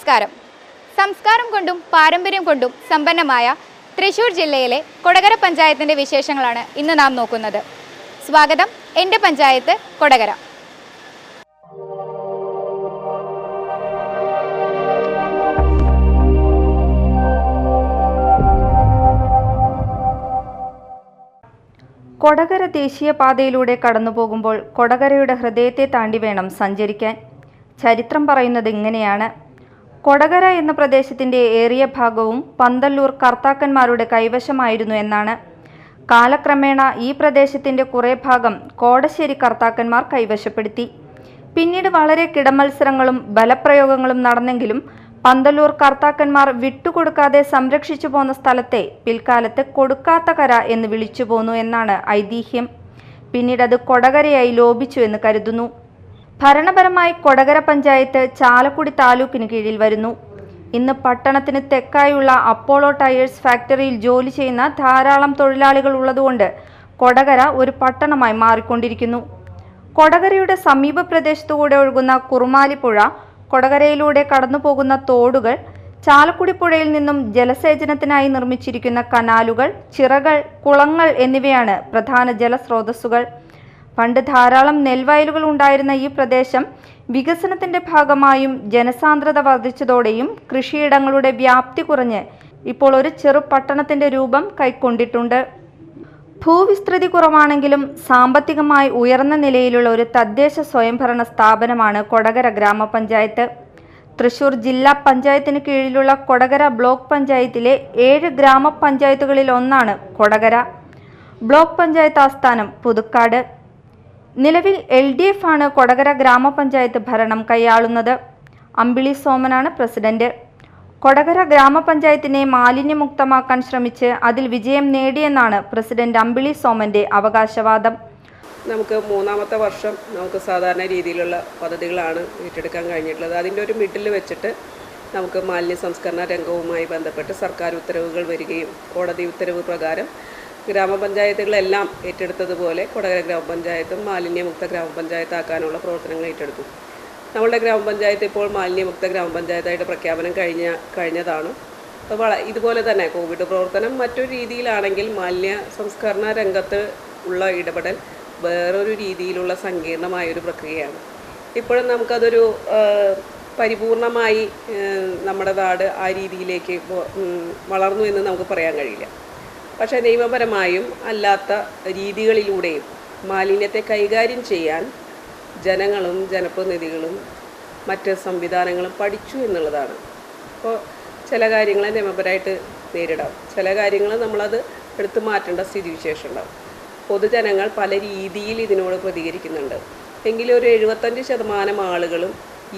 നമസ്കാരം. സംസ്കാരം കൊണ്ടും പാരമ്പര്യം കൊണ്ടും സമ്പന്നമായ തൃശ്ശൂർ ജില്ലയിലെ കൊടകര പഞ്ചായത്തിൻ്റെ വിശേഷങ്ങളാണ് ഇന്ന് നാം നോക്കുന്നത്. സ്വാഗതം. എൻ്റെ പഞ്ചായത്ത് കൊടകര. കൊടകര ദേശീയപാതയിലൂടെ കടന്നുപോകുമ്പോൾ കൊടകരയുടെ ഹൃദയത്തെ താണ്ടി വേണം സഞ്ചരിക്കാൻ. ചരിത്രം പറയുന്നത് ഇങ്ങനെയാണ്. കൊടകര എന്ന പ്രദേശത്തിൻ്റെ ഏറിയ ഭാഗവും പന്തല്ലൂർ കർത്താക്കന്മാരുടെ കൈവശമായിരുന്നു എന്നാണ്. കാലക്രമേണ ഈ പ്രദേശത്തിൻ്റെ കുറേ ഭാഗം കോടശ്ശേരി കർത്താക്കന്മാർ കൈവശപ്പെടുത്തി. പിന്നീട് വളരെ കിടമത്സരങ്ങളും ബലപ്രയോഗങ്ങളും നടന്നെങ്കിലും പന്തല്ലൂർ കർത്താക്കന്മാർ വിട്ടുകൊടുക്കാതെ സംരക്ഷിച്ചു പോന്ന സ്ഥലത്തെ പിൽക്കാലത്ത് കൊടുക്കാത്ത കര എന്ന് വിളിച്ചു പോന്നു എന്നാണ് ഐതിഹ്യം. പിന്നീട് അത് കൊടകരയായി ലോപിച്ചു എന്ന് കരുതുന്നു. ഭരണപരമായി കൊടകര പഞ്ചായത്ത് ചാലക്കുടി താലൂക്കിന് കീഴിൽ വരുന്നു. ഇന്ന് പട്ടണത്തിന് തെക്കായുള്ള അപ്പോളോ ടയേഴ്സ് ഫാക്ടറിയിൽ ജോലി ചെയ്യുന്ന ധാരാളം തൊഴിലാളികൾ ഉള്ളതുകൊണ്ട് കൊടകര ഒരു പട്ടണമായി മാറിക്കൊണ്ടിരിക്കുന്നു. കൊടകരയുടെ സമീപ പ്രദേശത്തുകൂടെ ഒഴുകുന്ന കുറുമാലിപ്പുഴ, കൊടകരയിലൂടെ കടന്നുപോകുന്ന തോടുകൾ, ചാലക്കുടി പുഴയിൽ നിന്നും ജലസേചനത്തിനായി നിർമ്മിച്ചിരിക്കുന്ന കനാലുകൾ, ചിറകൾ, കുളങ്ങൾ എന്നിവയാണ് പ്രധാന ജലസ്രോതസ്സുകൾ. പണ്ട് ധാരാളം നെൽവയലുകൾ ഉണ്ടായിരുന്ന ഈ പ്രദേശം വികസനത്തിൻ്റെ ഭാഗമായും ജനസാന്ദ്രത വർദ്ധിച്ചതോടെയും കൃഷിയിടങ്ങളുടെ വ്യാപ്തി കുറഞ്ഞ് ഇപ്പോൾ ഒരു ചെറു പട്ടണത്തിൻ്റെ രൂപം കൈക്കൊണ്ടിട്ടുണ്ട്. ഭൂവിസ്തൃതി കുറവാണെങ്കിലും സാമ്പത്തികമായി ഉയർന്ന നിലയിലുള്ള ഒരു തദ്ദേശ സ്വയംഭരണ സ്ഥാപനമാണ് കൊടകര ഗ്രാമപഞ്ചായത്ത്. തൃശ്ശൂർ ജില്ലാ പഞ്ചായത്തിന് കീഴിലുള്ള കൊടകര ബ്ലോക്ക് പഞ്ചായത്തിലെ 7 ഗ്രാമപഞ്ചായത്തുകളിൽ ഒന്നാണ് കൊടകര. ബ്ലോക്ക് പഞ്ചായത്ത് ആസ്ഥാനം പുതുക്കാട്. നിലവിൽ LDF ആണ് കൊടകര ഗ്രാമപഞ്ചായത്ത് ഭരണം കൈയാളുന്നത്. അമ്പിളി സോമനാണ് പ്രസിഡന്റ്. കൊടകര ഗ്രാമപഞ്ചായത്തിനെ മാലിന്യമുക്തമാക്കാൻ ശ്രമിച്ച് അതിൽ വിജയം നേടിയെന്നാണ് പ്രസിഡന്റ് അമ്പിളി സോമന്റെ അവകാശവാദം. നമുക്ക് 3ാമത്തെ വർഷം നമുക്ക് സാധാരണ രീതിയിലുള്ള പദ്ധതികളാണ് ഏറ്റെടുക്കാൻ കഴിഞ്ഞിട്ടുള്ളത്. അതിൻ്റെ ഒരു മിഡിൽ വെച്ചിട്ട് നമുക്ക് മാലിന്യ സംസ്കരണ രംഗവുമായി ബന്ധപ്പെട്ട് സർക്കാർ ഉത്തരവുകൾ വരികയും കോടതി ഉത്തരവ് പ്രകാരം ഗ്രാമപഞ്ചായത്തുകളെല്ലാം ഏറ്റെടുത്തതുപോലെ കൊടകര ഗ്രാമപഞ്ചായത്തും മാലിന്യമുക്ത ഗ്രാമപഞ്ചായത്താക്കാനുള്ള പ്രവർത്തനങ്ങൾ ഏറ്റെടുത്തു. നമ്മളുടെ ഗ്രാമപഞ്ചായത്ത് ഇപ്പോൾ മാലിന്യമുക്ത ഗ്രാമപഞ്ചായത്തായിട്ട് പ്രഖ്യാപനം കഴിഞ്ഞതാണ്. അപ്പോൾ ഇതുപോലെ തന്നെ കോവിഡ് പ്രവർത്തനം മറ്റൊരു രീതിയിലാണെങ്കിൽ മാലിന്യ സംസ്കരണ രംഗത്ത് ഉള്ള ഇടപെടൽ വേറൊരു രീതിയിലുള്ള സങ്കീർണമായൊരു പ്രക്രിയയാണ്. ഇപ്പോഴും നമുക്കതൊരു പരിപൂർണമായി നമ്മുടെ നാട് ആ രീതിയിലേക്ക് വളർന്നു എന്ന് നമുക്ക് പറയാൻ കഴിയില്ല. പക്ഷേ നിയമപരമായും അല്ലാത്ത രീതികളിലൂടെയും മാലിന്യത്തെ കൈകാര്യം ചെയ്യാൻ ജനങ്ങളും ജനപ്രതിനിധികളും മറ്റ് സംവിധാനങ്ങളും പഠിച്ചു എന്നുള്ളതാണ്. അപ്പോൾ ചില കാര്യങ്ങൾ നിയമപരമായിട്ട് നേരിടാം, ചില കാര്യങ്ങൾ നമ്മളത് എടുത്തു മാറ്റേണ്ട സ്ഥിതിവിശേഷം ഉണ്ടാവും. പൊതുജനങ്ങൾ പല രീതിയിൽ ഇതിനോട് പ്രതികരിക്കുന്നുണ്ട്. എങ്കിലും ഒരു 75% ആളുകളും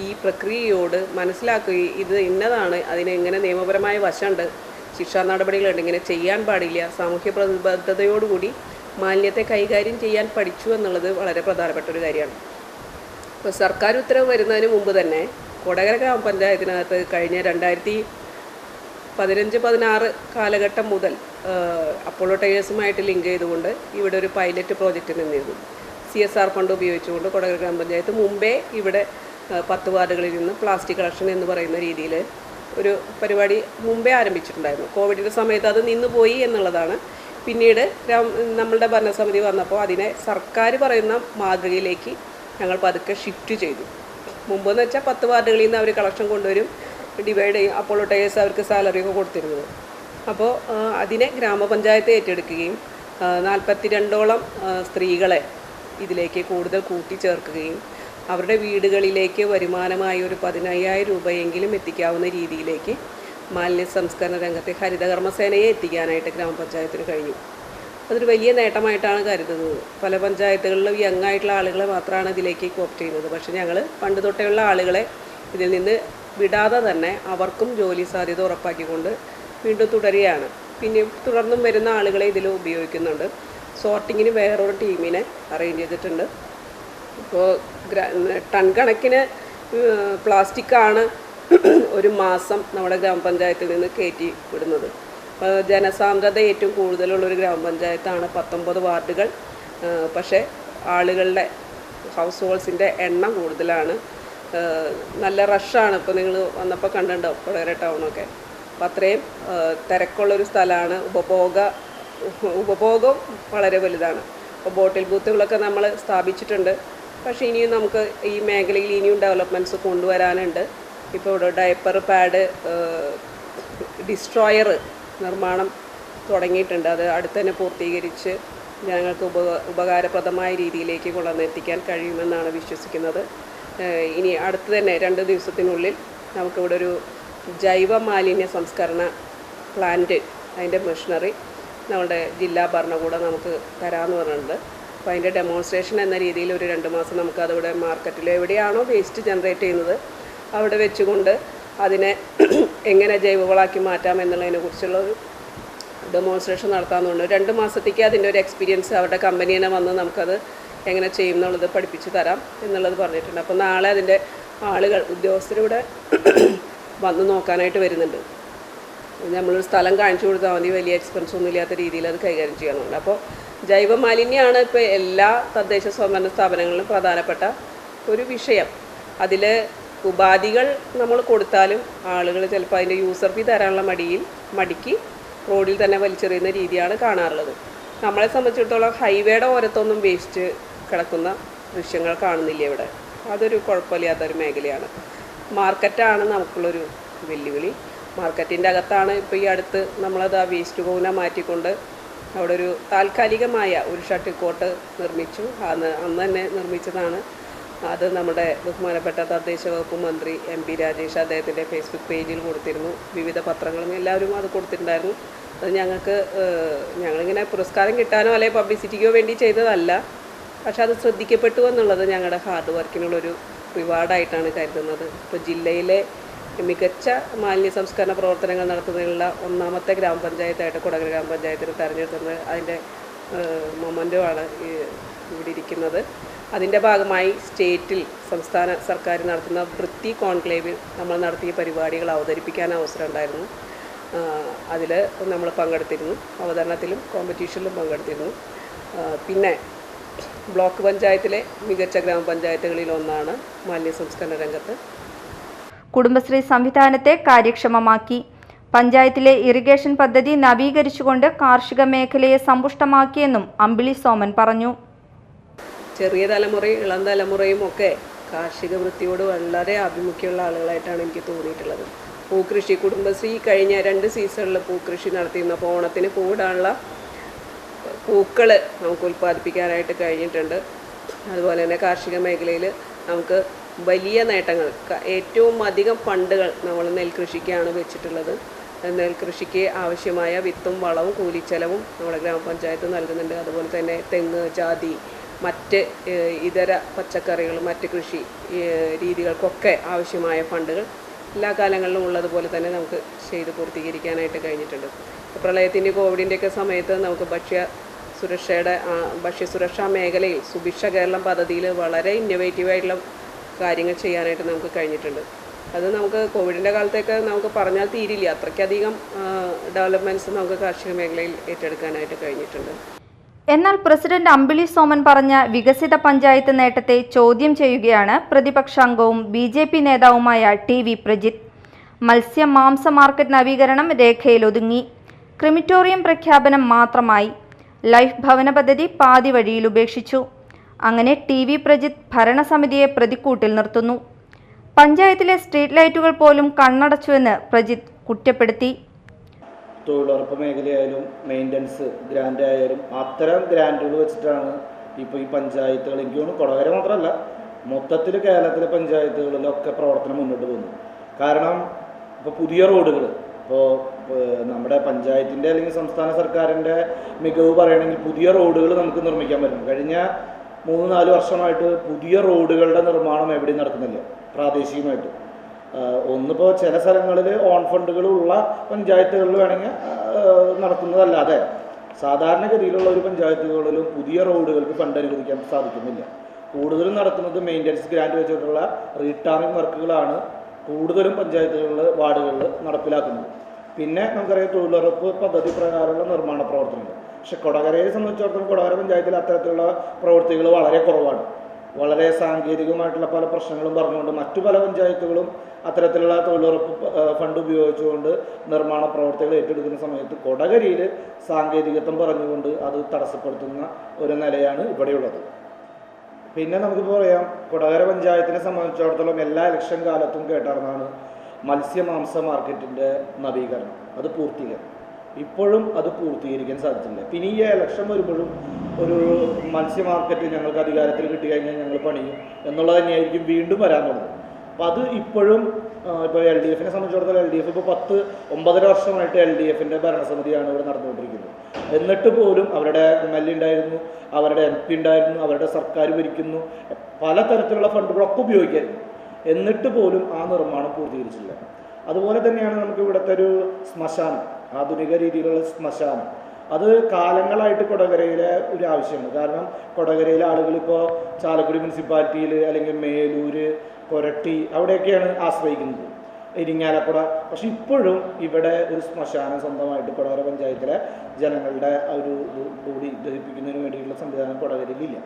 ഈ പ്രക്രിയയോട് മനസ്സിലാക്കുകയും ഇത് ഇന്നതാണ്, അതിന് ഇങ്ങനെ നിയമപരമായ വശമുണ്ട്, ശിക്ഷാ നടപടികളുണ്ട്, ഇങ്ങനെ ചെയ്യാൻ പാടില്ല, സാമൂഹ്യ പ്രതിബദ്ധതയോടുകൂടി മാലിന്യത്തെ കൈകാര്യം ചെയ്യാൻ പഠിച്ചു എന്നുള്ളത് വളരെ പ്രധാനപ്പെട്ട ഒരു കാര്യമാണ്. ഇപ്പോൾ സർക്കാർ ഉത്തരവ് വരുന്നതിന് മുമ്പ് തന്നെ കൊടകര ഗ്രാമപഞ്ചായത്തിനകത്ത് കഴിഞ്ഞ 2015-16 കാലഘട്ടം മുതൽ അപ്പോളോ ടയേഴ്സുമായിട്ട് ലിങ്ക് ചെയ്തുകൊണ്ട് ഇവിടെ ഒരു പൈലറ്റ് പ്രോജക്റ്റ് നിന്നിരുന്നു. CSR ഫണ്ട് ഉപയോഗിച്ചുകൊണ്ട് കൊടകര ഗ്രാമപഞ്ചായത്ത് മുമ്പേ ഇവിടെ 10 വാർഡുകളിൽ നിന്ന് പ്ലാസ്റ്റിക് കളക്ഷൻ എന്ന് പറയുന്ന രീതിയിൽ ഒരു പരിപാടി മുമ്പേ ആരംഭിച്ചിട്ടുണ്ടായിരുന്നു. കോവിഡിൻ്റെ സമയത്ത് അത് നിന്നുപോയി എന്നുള്ളതാണ്. പിന്നീട് നമ്മളുടെ ഭരണസമിതി വന്നപ്പോൾ അതിനെ സർക്കാർ പറയുന്ന മാതൃകയിലേക്ക് ഞങ്ങൾ പതുക്കെ ഷിഫ്റ്റ് ചെയ്തു. മുമ്പെന്ന് വെച്ചാൽ 10 വാർഡുകളിൽ നിന്ന് അവർ കളക്ഷൻ കൊണ്ടുവരും, ഡിവൈഡ് ചെയ്യും. അപ്പോളോ ടയേഴ്സ് അവർക്ക് സാലറിയൊക്കെ കൊടുത്തിരുന്നത്. അപ്പോൾ അതിനെ ഗ്രാമപഞ്ചായത്ത് ഏറ്റെടുക്കുകയും 42ഓളം സ്ത്രീകളെ ഇതിലേക്ക് കൂടുതൽ കൂട്ടിച്ചേർക്കുകയും അവരുടെ വീടുകളിലേക്ക് വരുമാനമായി ഒരു 15,000 രൂപയെങ്കിലും എത്തിക്കാവുന്ന രീതിയിലേക്ക് മാലിന്യ സംസ്കരണ രംഗത്തെ ഹരിതകർമ്മസേനയെ എത്തിക്കാനായിട്ട് ഗ്രാമപഞ്ചായത്തിന് കഴിഞ്ഞു. അതൊരു വലിയ നേട്ടമായിട്ടാണ് കരുതുന്നത്. പല പഞ്ചായത്തുകളിലും യങ് ആയിട്ടുള്ള ആളുകളെ മാത്രമാണ് ഇതിലേക്ക് കോപ്റ്റ് ചെയ്യുന്നത്. പക്ഷേ ഞങ്ങൾ പണ്ട് തൊട്ടേയുള്ള ആളുകളെ ഇതിൽ നിന്ന് വിടാതെ തന്നെ അവർക്കും ജോലി സാധ്യത ഉറപ്പാക്കിക്കൊണ്ട് വീണ്ടും തുടരുകയാണ്. പിന്നെ തുടർന്നും വരുന്ന ആളുകളെ ഇതിൽ ഉപയോഗിക്കുന്നുണ്ട്. സോർട്ടിങ്ങിന് വേറൊരു ടീമിനെ അറേഞ്ച് ചെയ്തിട്ടുണ്ട്. ഇപ്പോൾ ടൺ കണക്കിന് പ്ലാസ്റ്റിക്കാണ് ഒരു മാസം നമ്മുടെ ഗ്രാമപഞ്ചായത്തിൽ നിന്ന് കയറ്റി വിടുന്നത്. ജനസാന്ദ്രത ഏറ്റവും കൂടുതലുള്ളൊരു ഗ്രാമപഞ്ചായത്താണ്, 19 വാർഡുകൾ. പക്ഷേ ആളുകളുടെ ഹൗസ് ഹോൾഡ്സിൻ്റെ എണ്ണം കൂടുതലാണ്. നല്ല റഷാണ്. ഇപ്പോൾ നിങ്ങൾ വന്നപ്പോൾ കണ്ടിട്ടുണ്ടാവും കൊടകര ടൗണൊക്കെ. അപ്പം അത്രയും തിരക്കുള്ളൊരു സ്ഥലമാണ്. ഉപഭോഗം വളരെ വലുതാണ്. അപ്പോൾ ബോട്ടിൽ ബൂത്തുകളൊക്കെ നമ്മൾ സ്ഥാപിച്ചിട്ടുണ്ട്. പക്ഷേ ഇനിയും നമുക്ക് ഈ മേഖലയിൽ ഇനിയും ഡെവലപ്മെൻറ്റ്സ് കൊണ്ടുവരാനുണ്ട്. ഇപ്പോൾ ഇവിടെ ഡയപ്പർ പാഡ് ഡിസ്ട്രോയർ നിർമ്മാണം തുടങ്ങിയിട്ടുണ്ട്. അത് അടുത്ത് തന്നെ പൂർത്തീകരിച്ച് ജനങ്ങൾക്ക് ഉപകാരപ്രദമായ രീതിയിലേക്ക് കൊണ്ടുവന്നെത്തിക്കാൻ കഴിയുമെന്നാണ് വിശ്വസിക്കുന്നത്. ഇനി അടുത്ത് തന്നെ 2 ദിവസത്തിനുള്ളിൽ നമുക്കിവിടെ ഒരു ജൈവ മാലിന്യ സംസ്കരണ പ്ലാന്റ്, അതിൻ്റെ മെഷീനറി നമ്മുടെ ജില്ലാ ഭരണകൂടം നമുക്ക് തരാമെന്ന് പറഞ്ഞിട്ടുണ്ട്. അപ്പോൾ അതിൻ്റെ ഡെമോൺസ്ട്രേഷൻ എന്ന രീതിയിൽ ഒരു 2 മാസം നമുക്ക് അതിവിടെ മാർക്കറ്റിൽ എവിടെയാണോ വേസ്റ്റ് ജനറേറ്റ് ചെയ്യുന്നത് അവിടെ വെച്ചുകൊണ്ട് അതിനെ എങ്ങനെ ജൈവവളാക്കി മാറ്റാം എന്നുള്ളതിനെക്കുറിച്ചുള്ള ഒരു ഡെമോൺസ്ട്രേഷൻ നടത്താമെന്നുണ്ട്. 2 മാസത്തേക്ക് അതിൻ്റെ ഒരു എക്സ്പീരിയൻസ് അവരുടെ കമ്പനീനെ വന്ന് നമുക്കത് എങ്ങനെ ചെയ്യും എന്നുള്ളത് പഠിപ്പിച്ച് തരാം എന്നുള്ളത് പറഞ്ഞിട്ടുണ്ട്. അപ്പോൾ നാളെ അതിൻ്റെ ആളുകൾ ഉദ്യോഗസ്ഥരിവിടെ വന്ന് നോക്കാനായിട്ട് വരുന്നുണ്ട്. നമ്മളൊരു സ്ഥലം കാണിച്ചു കൊടുത്താൽ മതി, വലിയ എക്സ്പെൻസ് ഒന്നും ഇല്ലാത്ത രീതിയിൽ അത് കൈകാര്യം ചെയ്യാനുണ്ട്. അപ്പോൾ ജൈവ മാലിന്യമാണ് ഇപ്പോൾ എല്ലാ തദ്ദേശ സ്വയംഭരണ സ്ഥാപനങ്ങളിലും പ്രധാനപ്പെട്ട ഒരു വിഷയം. അതിൽ ഉപാധികൾ നമ്മൾ കൊടുത്താലും ആളുകൾ ചിലപ്പോൾ അതിൻ്റെ യൂസർ ഫീ തരാനുള്ള മടിക്ക് റോഡിൽ തന്നെ വലിച്ചെറിയുന്ന രീതിയാണ് കാണാറുള്ളത്. നമ്മളെ സംബന്ധിച്ചിടത്തോളം ഹൈവേയുടെ ഓരത്തൊന്നും വേസ്റ്റ് കിടക്കുന്ന ദൃശ്യങ്ങൾ കാണുന്നില്ല ഇവിടെ. അതൊരു കുഴപ്പമില്ലാത്തൊരു മേഖലയാണ്. മാർക്കറ്റാണ് നമുക്കുള്ളൊരു വെല്ലുവിളി. മാർക്കറ്റിൻ്റെ അകത്താണ് ഇപ്പോൾ ഈ അടുത്ത് നമ്മളത് ആ വേസ്റ്റ് കൂന മാറ്റിക്കൊണ്ട് അവിടെ ഒരു താൽക്കാലികമായ ഒരു ഷട്ടിൽ കോർട്ട് നിർമ്മിച്ചു. അന്ന് തന്നെ നിർമ്മിച്ചതാണ്. അത് നമ്മുടെ ബഹുമാനപ്പെട്ട തദ്ദേശ വകുപ്പ് മന്ത്രി MP രാജേഷ് അദ്ദേഹത്തിൻ്റെ ഫേസ്ബുക്ക് പേജിൽ കൊടുത്തിരുന്നു. വിവിധ പത്രങ്ങളും എല്ലാവരും അത് കൊടുത്തിട്ടുണ്ടായിരുന്നു. അത് ഞങ്ങളിങ്ങനെ പുരസ്കാരം കിട്ടാനോ അല്ലെങ്കിൽ പബ്ലിസിറ്റിക്കോ വേണ്ടി ചെയ്തതല്ല. പക്ഷെ അത് ശ്രദ്ധിക്കപ്പെട്ടു എന്നുള്ളത് ഞങ്ങളുടെ ഹാർഡ് വർക്കിനുള്ളൊരു റിവാർഡായിട്ടാണ് കരുതുന്നത്. ഇപ്പോൾ ജില്ലയിലെ മികച്ച മാലിന്യ സംസ്കരണ പ്രവർത്തനങ്ങൾ നടത്തുന്നതിനുള്ള 1ാമത്തെ ഗ്രാമപഞ്ചായത്തായിട്ട് കൊടകര ഗ്രാമപഞ്ചായത്തിന് തെരഞ്ഞെടുത്തത് അതിൻ്റെ മൊമെൻ്റോ ആണ് ഇവിടെ ഇരിക്കുന്നത്. അതിൻ്റെ ഭാഗമായി സ്റ്റേറ്റിൽ സംസ്ഥാന സർക്കാർ നടത്തുന്ന വൃത്തി കോൺക്ലേവിൽ നമ്മൾ നടത്തിയ പരിപാടികൾ അവതരിപ്പിക്കാൻ അവസരം ഉണ്ടായിരുന്നു. അതിൽ നമ്മൾ പങ്കെടുത്തിരുന്നു. അവതരണത്തിലും കോമ്പറ്റീഷനിലും പങ്കെടുത്തിരുന്നു. പിന്നെ ബ്ലോക്ക് പഞ്ചായത്തിലെ മികച്ച ഗ്രാമപഞ്ചായത്തുകളിൽ ഒന്നാണ് മാലിന്യ സംസ്കരണ രംഗത്ത്. കുടുംബശ്രീ സംവിധാനത്തെ കാര്യക്ഷമമാക്കി. പഞ്ചായത്തിലെ ഇറിഗേഷൻ പദ്ധതി നവീകരിച്ചുകൊണ്ട് കാർഷിക മേഖലയെ സമ്പുഷ്ടമാക്കിയെന്നും അമ്പിളി സോമൻ പറഞ്ഞു. ചെറിയ തലമുറയും ഇളം തലമുറയും ഒക്കെ കാർഷിക വൃത്തിയോട് വളരെ ആഭിമുഖ്യമുള്ള ആളുകളായിട്ടാണ് എനിക്ക് തോന്നിയിട്ടുള്ളത്. പൂക്കൃഷി, കുടുംബശ്രീ കഴിഞ്ഞ 2 സീസണിൽ പൂക്കൃഷി നടത്തിയിരുന്നു. അപ്പോൾ ഓണത്തിന് പൂവിടാനുള്ള പൂക്കൾ നമുക്ക് ഉൽപ്പാദിപ്പിക്കാനായിട്ട് കഴിഞ്ഞിട്ടുണ്ട്. അതുപോലെ തന്നെ കാർഷിക മേഖലയിൽ നമുക്ക് വലിയ നേട്ടങ്ങൾ, ഏറ്റവും അധികം ഫണ്ടുകൾ നമ്മൾ നെൽകൃഷിക്കാണ് വെച്ചിട്ടുള്ളത്. നെൽകൃഷിക്ക് ആവശ്യമായ വിത്തും വളവും കൂലിച്ചെലവും നമ്മുടെ ഗ്രാമപഞ്ചായത്ത് നൽകുന്നുണ്ട്. അതുപോലെ തന്നെ തെങ്ങ്, ജാതി, മറ്റ് ഇതര പച്ചക്കറികൾ, മറ്റ് കൃഷി രീതികൾക്കൊക്കെ ആവശ്യമായ ഫണ്ടുകൾ എല്ലാ കാലങ്ങളിലും ഉള്ളതുപോലെ തന്നെ നമുക്ക് ചെയ്ത് പൂർത്തീകരിക്കാനായിട്ട് കഴിഞ്ഞിട്ടുണ്ട്. പ്രളയത്തിൻ്റെ കോവിഡിൻ്റെയൊക്കെ സമയത്ത് നമുക്ക് ഭക്ഷ്യസുരക്ഷാ മേഖലയിൽ സുഭിക്ഷ കേരളം പദ്ധതിയിൽ വളരെ ഇന്നോവേറ്റീവായിട്ടുള്ള കാര്യങ്ങൾ ചെയ്യാനായിട്ട് നമുക്ക് കഴിഞ്ഞിട്ടുണ്ട്. അത് നമുക്ക് കോവിഡിൻ്റെ കാലത്തൊക്കെ നമുക്ക് പറഞ്ഞാൽ തീരില്ല, അത്രയ്ക്കധികം ഡെവലപ്മെൻറ്റ്സ് നമുക്ക് കാർഷിക മേഖലയിൽ ഏറ്റെടുക്കാനായിട്ട് കഴിഞ്ഞിട്ടുണ്ട്. എന്നാൽ പ്രസിഡന്റ് അമ്പിളി സോമൻ പറഞ്ഞ വികസിത പഞ്ചായത്ത് നേട്ടത്തെ ചോദ്യം ചെയ്യുകയാണ് പ്രതിപക്ഷാംഗവും BJP നേതാവുമായ TV പ്രജിത്ത്. മത്സ്യ മാംസ മാർക്കറ്റ് നവീകരണം രേഖയിലൊതുങ്ങി. ക്രിമിറ്റോറിയം പ്രഖ്യാപനം മാത്രമായി. ലൈഫ് ഭവന പദ്ധതി പാതി വഴിയിൽ ഉപേക്ഷിച്ചു. അങ്ങനെ TV പ്രജിത്ത് ഭരണസമിതിയെ പ്രതിക്കൂട്ടിൽ നിർത്തുന്നു. പഞ്ചായത്തിലെ സ്ട്രീറ്റ് ലൈറ്റുകൾ പോലും കണ്ണടച്ചുവെന്ന് പ്രജിത്ത് കുറ്റപ്പെടുത്തി. തൊഴിലുറപ്പ് മേഖലയായാലും മെയിൻ്റനൻസ് ഗ്രാൻഡ് ആയാലും അത്തരം ഗ്രാൻഡുകൾ വെച്ചിട്ടാണ് ഇപ്പോൾ ഈ പഞ്ചായത്തുകൾ, എനിക്ക് തോന്നുന്നു കൊടകര മാത്രമല്ല മൊത്തത്തിൽ കേരളത്തിലെ പഞ്ചായത്തുകളിലൊക്കെ പ്രവർത്തനം മുന്നോട്ട് പോകുന്നു. കാരണം ഇപ്പോൾ പുതിയ റോഡുകൾ, ഇപ്പോൾ നമ്മുടെ പഞ്ചായത്തിൻ്റെ അല്ലെങ്കിൽ സംസ്ഥാന സർക്കാരിൻ്റെ മികവ് പറയുകയാണെങ്കിൽ പുതിയ റോഡുകൾ നമുക്ക് നിർമ്മിക്കാൻ പറ്റും. കഴിഞ്ഞ 3-4 വർഷമായിട്ട് പുതിയ റോഡുകളുടെ നിർമ്മാണം എവിടെയും നടക്കുന്നില്ല പ്രാദേശികമായിട്ട്. ഒന്നിപ്പോൾ ചില സ്ഥലങ്ങളിൽ ഓൺ ഫണ്ടുകളുള്ള പഞ്ചായത്തുകളിൽ വേണമെങ്കിൽ നടക്കുന്നതല്ലാതെ സാധാരണഗതിയിലുള്ള ഒരു പഞ്ചായത്തുകളിലും പുതിയ റോഡുകൾക്ക് ഫണ്ട് അനുവദിക്കാൻ സാധിക്കുന്നില്ല. കൂടുതലും നടക്കുന്നത് മെയിൻ്റനൻസ് ഗ്രാൻഡ് വെച്ചിട്ടുള്ള റീടാറിംഗ് വർക്കുകളാണ് കൂടുതലും പഞ്ചായത്തുകളിൽ, വാർഡുകളിൽ നടപ്പിലാക്കുന്നത്. പിന്നെ നമുക്കറിയാം തൊഴിലുറപ്പ് പദ്ധതി പ്രകാരമുള്ള നിർമ്മാണ പ്രവർത്തനങ്ങൾ. പക്ഷെ കൊടകരയെ സംബന്ധിച്ചിടത്തോളം കൊടകര പഞ്ചായത്തിൽ അത്തരത്തിലുള്ള പ്രവൃത്തികൾ വളരെ കുറവാണ്. വളരെ സാങ്കേതികമായിട്ടുള്ള പല പ്രശ്നങ്ങളും പറഞ്ഞുകൊണ്ട് മറ്റു പല പഞ്ചായത്തുകളും അത്തരത്തിലുള്ള തൊഴിലുറപ്പ് ഫണ്ട് ഉപയോഗിച്ചുകൊണ്ട് നിർമ്മാണ പ്രവർത്തികൾ ഏറ്റെടുക്കുന്ന സമയത്ത് കൊടകരയിൽ സാങ്കേതികത്വം പറഞ്ഞുകൊണ്ട് അത് തടസ്സപ്പെടുത്തുന്ന ഒരു നിലയാണ് ഇവിടെയുള്ളത്. പിന്നെ നമുക്ക് പറയാം, കൊടകര പഞ്ചായത്തിനെ സംബന്ധിച്ചിടത്തോളം എല്ലാ ഇലക്ഷൻ കാലത്തും കേട്ടറിഞ്ഞാണ് മത്സ്യമാംസ മാർക്കറ്റിൻ്റെ നവീകരണം, അത് പൂർത്തീകരണം. ഇപ്പോഴും അത് പൂർത്തീകരിക്കാൻ സാധിച്ചില്ല. പിന്നെ ഈ ഇലക്ഷൻ വരുമ്പോഴും ഒരു മത്സ്യ മാർക്കറ്റ് ഞങ്ങൾക്ക് അധികാരത്തിൽ കിട്ടിക്കഴിഞ്ഞാൽ ഞങ്ങൾ പണിയും എന്നുള്ളത് തന്നെയായിരിക്കും വീണ്ടും വരാൻ തുടങ്ങുന്നത്. അപ്പം അത് ഇപ്പോഴും ഇപ്പോൾ LDF സംബന്ധിച്ചിടത്തോളം LDF ഇപ്പോൾ 9.5 വർഷമായിട്ട് LDFിൻ്റെ ഭരണസമിതിയാണ് ഇവിടെ നടന്നുകൊണ്ടിരിക്കുന്നത്. എന്നിട്ട് പോലും അവരുടെ MLA ഉണ്ടായിരുന്നു, അവരുടെ MP ഉണ്ടായിരുന്നു, അവരുടെ സർക്കാർ ഭരിക്കുന്നു, പലതരത്തിലുള്ള ഫണ്ടുകളൊക്കെ ഉപയോഗിക്കായിരുന്നു. എന്നിട്ട് പോലും ആ നിർമ്മാണം പൂർത്തീകരിച്ചില്ല. അതുപോലെ തന്നെയാണ് നമുക്ക് ഇവിടുത്തെ ഒരു ശ്മശാനം, ആധുനിക രീതിയിലുള്ള ശ്മശാനം. അത് കാലങ്ങളായിട്ട് കൊടകരയിലെ ഒരു ആവശ്യമാണ്. കാരണം കൊടകരയിലെ ആളുകൾ ഇപ്പോൾ ചാലക്കുടി മുനിസിപ്പാലിറ്റിയിൽ അല്ലെങ്കിൽ മേലൂര്, കൊരട്ടി അവിടെയൊക്കെയാണ് ആശ്രയിക്കുന്നത്, ഇരിങ്ങാലക്കുട. പക്ഷെ ഇപ്പോഴും ഇവിടെ ഒരു ശ്മശാനം സ്വന്തമായിട്ട് കൊടകര പഞ്ചായത്തിലെ ജനങ്ങളുടെ ഒരു ബോഡി ദഹിപ്പിക്കുന്നതിന് വേണ്ടിയിട്ടുള്ള സംവിധാനം കൊടകരയിലില്ല.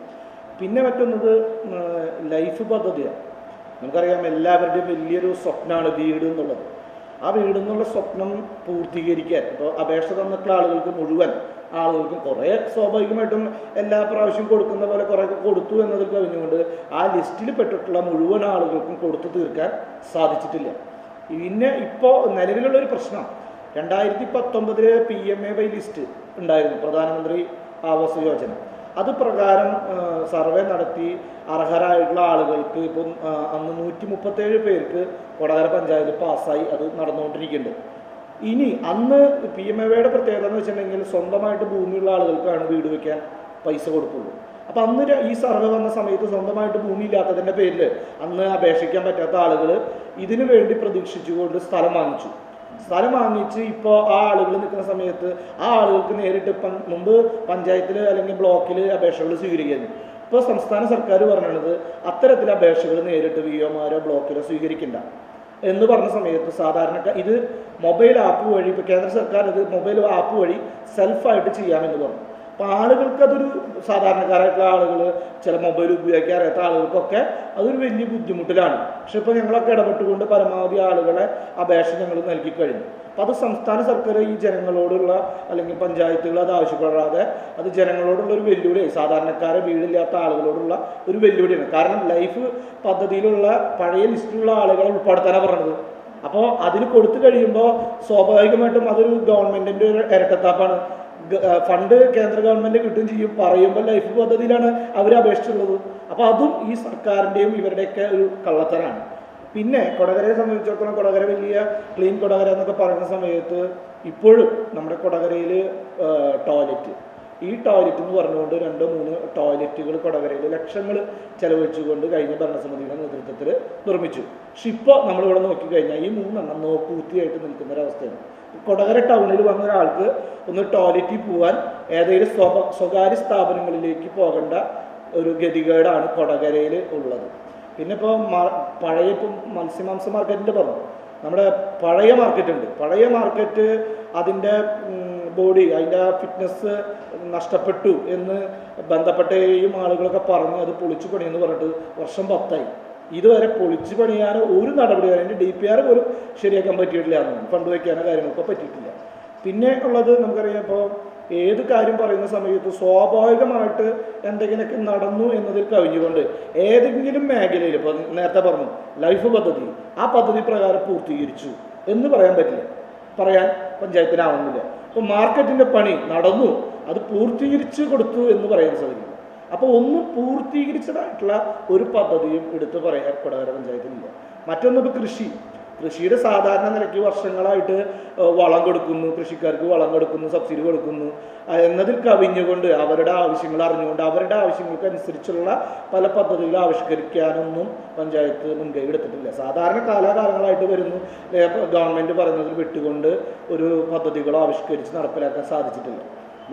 പിന്നെ മറ്റൊന്നത് ലൈഫ് പദ്ധതിയാണ്. നമുക്കറിയാം എല്ലാവരുടെയും വലിയൊരു സ്വപ്നമാണ് വീട് എന്നുള്ളത്. ആ വീട് എന്നുള്ള സ്വപ്നം പൂർത്തീകരിക്കാൻ ഇപ്പോൾ അപേക്ഷ തന്നിട്ടുള്ള ആളുകൾക്ക് മുഴുവൻ ആളുകൾക്കും കുറേ സ്വാഭാവികമായിട്ടും എല്ലാ പ്രാവശ്യം കൊടുക്കുന്ന പോലെ കുറേയൊക്കെ കൊടുത്തു എന്നതിൽ കവിഞ്ഞുകൊണ്ട് ആ ലിസ്റ്റിൽ പെട്ടിട്ടുള്ള മുഴുവൻ ആളുകൾക്കും കൊടുത്തു തീർക്കാൻ സാധിച്ചിട്ടില്ല. പിന്നെ ഇപ്പോൾ നിലവിലുള്ളൊരു പ്രശ്നം, 2019 PMAY ലിസ്റ്റ് ഉണ്ടായിരുന്നു, പ്രധാനമന്ത്രി ആവാസ് യോജന. അത് പ്രകാരം സർവേ നടത്തി അർഹരായിട്ടുള്ള ആളുകൾക്ക് ഇപ്പം അന്ന് 137 പേർക്ക് കൊടകര പഞ്ചായത്ത് പാസ്സായി, അത് നടന്നുകൊണ്ടിരിക്കുന്നുണ്ട്. ഇനി അന്ന് PMAYയുടെ പ്രത്യേകത എന്ന് വെച്ചിട്ടുണ്ടെങ്കിൽ സ്വന്തമായിട്ട് ഭൂമിയുള്ള ആളുകൾക്കാണ് വീട് വയ്ക്കാൻ പൈസ കൊടുക്കുള്ളൂ. അപ്പം അന്ന് ഈ സർവേ വന്ന സമയത്ത് സ്വന്തമായിട്ട് ഭൂമി ഇല്ലാത്തതിൻ്റെ പേരിൽ അന്ന് അപേക്ഷിക്കാൻ പറ്റാത്ത ആളുകൾ ഇതിനു വേണ്ടി പ്രതീക്ഷിച്ചുകൊണ്ട് സ്ഥലം വാങ്ങിച്ച് ഇപ്പോൾ ആ ആളുകൾ നിൽക്കുന്ന സമയത്ത് ആ ആളുകൾക്ക് നേരിട്ട് മുമ്പ് പഞ്ചായത്തിൽ അല്ലെങ്കിൽ ബ്ലോക്കിൽ അപേക്ഷകൾ സ്വീകരിക്കുന്നു. ഇപ്പോൾ സംസ്ഥാന സർക്കാർ പറഞ്ഞത് അത്തരത്തിൽ അപേക്ഷകൾ നേരിട്ട് VOമാരോ ബ്ലോക്കിലോ സ്വീകരിക്കണ്ട എന്ന് പറഞ്ഞ സമയത്ത് സാധാരണക്കാർ ഇത് മൊബൈൽ ആപ്പ് വഴി, ഇപ്പോൾ കേന്ദ്ര സർക്കാർ ഇത് മൊബൈൽ ആപ്പ് വഴി സെൽഫായിട്ട് ചെയ്യാമെന്ന് പറഞ്ഞു. അപ്പോൾ ആളുകൾക്ക് അതൊരു സാധാരണക്കാരായിട്ടുള്ള ആളുകൾ, ചില മൊബൈൽ ഉപയോഗിക്കാൻ അറിയാത്ത ആളുകൾക്കൊക്കെ അതൊരു വലിയ ബുദ്ധിമുട്ടിലാണ്. പക്ഷെ ഇപ്പോൾ ഞങ്ങളൊക്കെ ഇടപെട്ടുകൊണ്ട് പരമാവധി ആളുകളെ അപേക്ഷ ഞങ്ങൾ നൽകി കഴിഞ്ഞു. അപ്പോൾ അത് സംസ്ഥാന സർക്കാർ ഈ ജനങ്ങളോടുള്ള അല്ലെങ്കിൽ പഞ്ചായത്തുകൾ അത് ആവശ്യപ്പെടാതെ അത് ജനങ്ങളോടുള്ള ഒരു വെല്ലുവിളിയായി, സാധാരണക്കാരെ വീടില്ലാത്ത ആളുകളോടുള്ള ഒരു വെല്ലുവിളിയാണ്. കാരണം ലൈഫ് പദ്ധതിയിലുള്ള പഴയ ലിസ്റ്റിലുള്ള ആളുകളെ ഉൾപ്പെടുത്താനാണ് പറഞ്ഞത്. അപ്പോൾ അതിന് കൊടുത്തു കഴിയുമ്പോൾ സ്വാഭാവികമായിട്ടും അതൊരു ഗവൺമെൻറ്റിൻ്റെ ഒരു ഇരട്ടത്താപ്പാണ്. ഫണ്ട് കേന്ദ്ര ഗവൺമെൻറ് കിട്ടുകയും ചെയ്യും, പറയുമ്പോൾ ലൈഫ് പദ്ധതിയിലാണ് അവർ അപേക്ഷിച്ചുള്ളത്. അപ്പോൾ അതും ഈ സർക്കാരിൻ്റെയും ഇവരുടെയൊക്കെ ഒരു കള്ളത്തരാണ്. പിന്നെ കൊടകരയെ സംബന്ധിച്ചിടത്തോളം കൊടകര വലിയ ക്ലീൻ കൊടകര എന്നൊക്കെ പറയുന്ന സമയത്ത് ഇപ്പോഴും നമ്മുടെ കൊടകരയിൽ ഈ ടോയ്ലറ്റ് എന്ന് പറഞ്ഞുകൊണ്ട് 2-3 ടോയ്ലറ്റുകൾ കൊടകരയിൽ ലക്ഷങ്ങൾ ചെലവഴിച്ചുകൊണ്ട് കഴിഞ്ഞ ഭരണസമിതിയുടെ നേതൃത്വത്തിൽ നിർമ്മിച്ചു. പക്ഷെ ഇപ്പോൾ നമ്മളിവിടെ നോക്കിക്കഴിഞ്ഞാൽ ഈ 3 നോക്കൂത്തിയായിട്ട് നിൽക്കുന്നൊരവസ്ഥയാണ്. കൊടകര ടൗണിൽ വന്ന ഒരാൾക്ക് ഒന്ന് ടോയ്ലറ്റിൽ പോകാൻ ഏതെങ്കിലും സ്വകാര്യ സ്ഥാപനങ്ങളിലേക്ക് പോകേണ്ട ഒരു ഗതികേടാണ് കൊടകരയിൽ ഉള്ളത്. പിന്നെ ഇപ്പോൾ പഴയ മത്സ്യമാംസ മാർക്കറ്റിൻ്റെ പറഞ്ഞു, നമ്മുടെ പഴയ മാർക്കറ്റ് ഉണ്ട്. പഴയ മാർക്കറ്റ് അതിൻ്റെ ബോഡി, അതിൻ്റെ ഫിറ്റ്നസ് നഷ്ടപ്പെട്ടു എന്ന് ബന്ധപ്പെട്ടയും ആളുകളൊക്കെ പറഞ്ഞ് അത് പൊളിച്ചു പണിയെന്ന് പറഞ്ഞിട്ട് വർഷം 10ആയി. ഇതുവരെ പൊളിച്ചു പണിയാനോ ഒരു നടപടി വരെ അതിൻ്റെ DPR പോലും ശരിയാക്കാൻ പറ്റിയിട്ടില്ല, ഫണ്ട് വയ്ക്കാനോ കാര്യങ്ങളൊക്കെ പറ്റിയിട്ടില്ല. പിന്നെ ഉള്ളത് നമുക്കറിയാം, ഇപ്പോൾ ഏത് കാര്യം പറയുന്ന സമയത്ത് സ്വാഭാവികമായിട്ട് എന്തെങ്കിലുമൊക്കെ നടന്നു എന്നതിൽ കവിഞ്ഞുകൊണ്ട് ഏതെങ്കിലും മേഖലയിൽ, ഇപ്പോൾ നേരത്തെ പറഞ്ഞു ലൈഫ് പദ്ധതി, ആ പദ്ധതി പ്രകാരം പൂർത്തീകരിച്ചു എന്ന് പറയാൻ പറ്റില്ല, പറയാൻ പഞ്ചായത്തിനാവുന്നില്ല. ഇപ്പോൾ മാർക്കറ്റിൻ്റെ പണി നടന്നു, അത് പൂർത്തീകരിച്ചു കൊടുത്തു എന്ന് പറയാൻ സാധിക്കില്ല. അപ്പോൾ ഒന്നും പൂർത്തീകരിച്ചതായിട്ടുള്ള ഒരു പദ്ധതിയും എടുത്തു പറയാൻ കൊടകര പഞ്ചായത്തിലില്ല. മറ്റൊന്ന് ഇപ്പോൾ കൃഷിയുടെ സാധാരണ നിലയ്ക്ക് വർഷങ്ങളായിട്ട് വളം കൊടുക്കുന്നു, കൃഷിക്കാർക്ക് വളം കൊടുക്കുന്നു, സബ്സിഡി കൊടുക്കുന്നു എന്നതിൽ കവിഞ്ഞുകൊണ്ട് അവരുടെ ആവശ്യങ്ങൾ അറിഞ്ഞുകൊണ്ട് അവരുടെ ആവശ്യങ്ങൾക്ക് അനുസരിച്ചുള്ള പല പദ്ധതികൾ ആവിഷ്കരിക്കാനൊന്നും പഞ്ചായത്ത് മുൻകൈ എടുത്തിട്ടില്ല. സാധാരണ കാലാകാലങ്ങളായിട്ട് വരുന്നു, ഗവൺമെൻറ് പറയുന്നതിൽ വിട്ടുകൊണ്ട് ഒരു പദ്ധതികളോ ആവിഷ്കരിച്ച് നടപ്പിലാക്കാൻ സാധിച്ചിട്ടില്ല.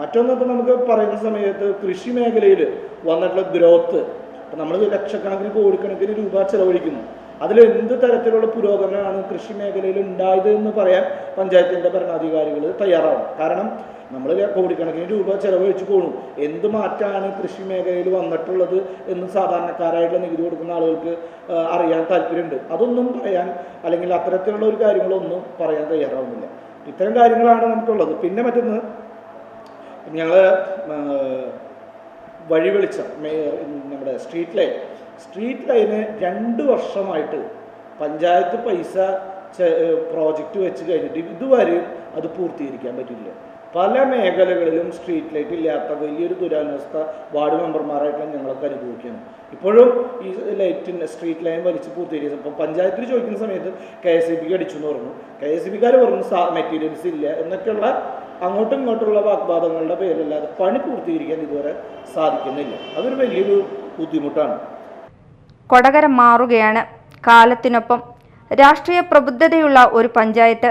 മറ്റൊന്ന് ഇപ്പോൾ നമുക്ക് പറയുന്ന സമയത്ത് കൃഷി മേഖലയിൽ വന്നിട്ടുള്ള ഗ്രോത്ത്, ഇപ്പോൾ നമ്മൾ ലക്ഷക്കണക്കിന് കോടിക്കണക്കിന് രൂപ ചെലവഴിക്കുന്നു. അതിൽ എന്ത് തരത്തിലുള്ള പുരോഗമനമാണ് കൃഷി മേഖലയിൽ ഉണ്ടായത് എന്ന് പറയാൻ പഞ്ചായത്തിൻ്റെ ഭരണാധികാരികൾ തയ്യാറാവണം. കാരണം നമ്മൾ കോടിക്കണക്കിന് രൂപ ചെലവഴിച്ച് പോകുന്നു. എന്ത് മാറ്റമാണ് കൃഷി മേഖലയിൽ വന്നിട്ടുള്ളത് എന്ന് സാധാരണക്കാരായിട്ടുള്ള നികുതി കൊടുക്കുന്ന ആളുകൾക്ക് അറിയാൻ താല്പര്യമുണ്ട്. അതൊന്നും പറയാൻ അല്ലെങ്കിൽ അത്തരത്തിലുള്ള ഒരു കാര്യങ്ങളൊന്നും പറയാൻ തയ്യാറാവുന്നില്ല. ഇത്തരം കാര്യങ്ങളാണ് നമുക്കുള്ളത്. പിന്നെ മറ്റൊന്ന്, ഞങ്ങൾ വഴി വെളിച്ചം നമ്മുടെ സ്ട്രീറ്റ് ലൈന് 2 വർഷമായിട്ട് പഞ്ചായത്ത് പൈസ പ്രോജക്റ്റ് വെച്ച് കഴിഞ്ഞിട്ട് ഇതുവരെ അത് പൂർത്തീകരിക്കാൻ പറ്റില്ല. പല മേഖലകളിലും സ്ട്രീറ്റ് ലൈറ്റ് ഇല്ലാത്ത വലിയൊരു ദുരവസ്ഥ വാർഡ് മെമ്പർമാരായിട്ടുള്ള ഞങ്ങളൊക്കെ അനുഭവിക്കുകയാണ്. ഇപ്പോഴും ഈ സ്ട്രീറ്റ് ലൈൻ വലിച്ച് പൂർത്തീകരിച്ചത് ഇപ്പം പഞ്ചായത്തിൽ ചോദിക്കുന്ന സമയത്ത് KSEBക്ക് അടിച്ചു എന്ന് പറഞ്ഞു. KSEBക്കാർ പറഞ്ഞു മെറ്റീരിയൽസ് ഇല്ല എന്നൊക്കെയുള്ള അങ്ങോട്ടും ഇങ്ങോട്ടുള്ള വാഗ്വാദങ്ങളുടെ പേരില്ലാതെ പണി പൂർത്തീകരിക്കാൻ ഇതുവരെ സാധിക്കുന്നില്ല. അതൊരു വലിയൊരു ബുദ്ധിമുട്ടാണ്. കൊടകര മാറുകയാണ് കാലത്തിനൊപ്പം. രാഷ്ട്രീയ പ്രബുദ്ധതയുള്ള ഒരു പഞ്ചായത്ത്,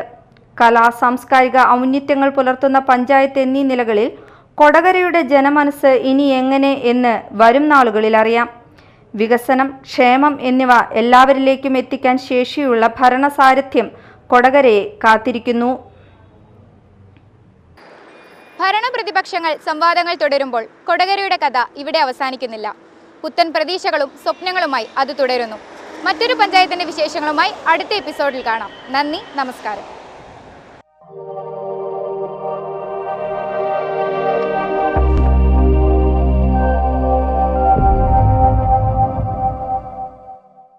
കലാ സാംസ്കാരിക ഔന്നിത്യങ്ങൾ പുലർത്തുന്ന പഞ്ചായത്ത് എന്നീ നിലകളിൽ കൊടകരയുടെ ജനമനസ്സ് ഇനി എങ്ങനെ എന്ന് വരും നാളുകളിൽ അറിയാം. വികസനം, ക്ഷേമം എന്നിവ എല്ലാവരിലേക്കും എത്തിക്കാൻ ശേഷിയുള്ള ഭരണസാരഥ്യം കൊടകരയെ കാത്തിരിക്കുന്നു. ഭരണപ്രതിപക്ഷങ്ങൾ സംവാദങ്ങൾ തുടരുമ്പോൾ കൊടകരയുടെ കഥ ഇവിടെ അവസാനിക്കുന്നില്ല. പുത്തൻ പ്രതീക്ഷകളും സ്വപ്നങ്ങളുമായി അത് തുടരുന്നു. മറ്റൊരു പഞ്ചായത്തിന്റെ വിശേഷങ്ങളുമായി അടുത്ത എപ്പിസോഡിൽ കാണാം. നന്ദി, നമസ്കാരം.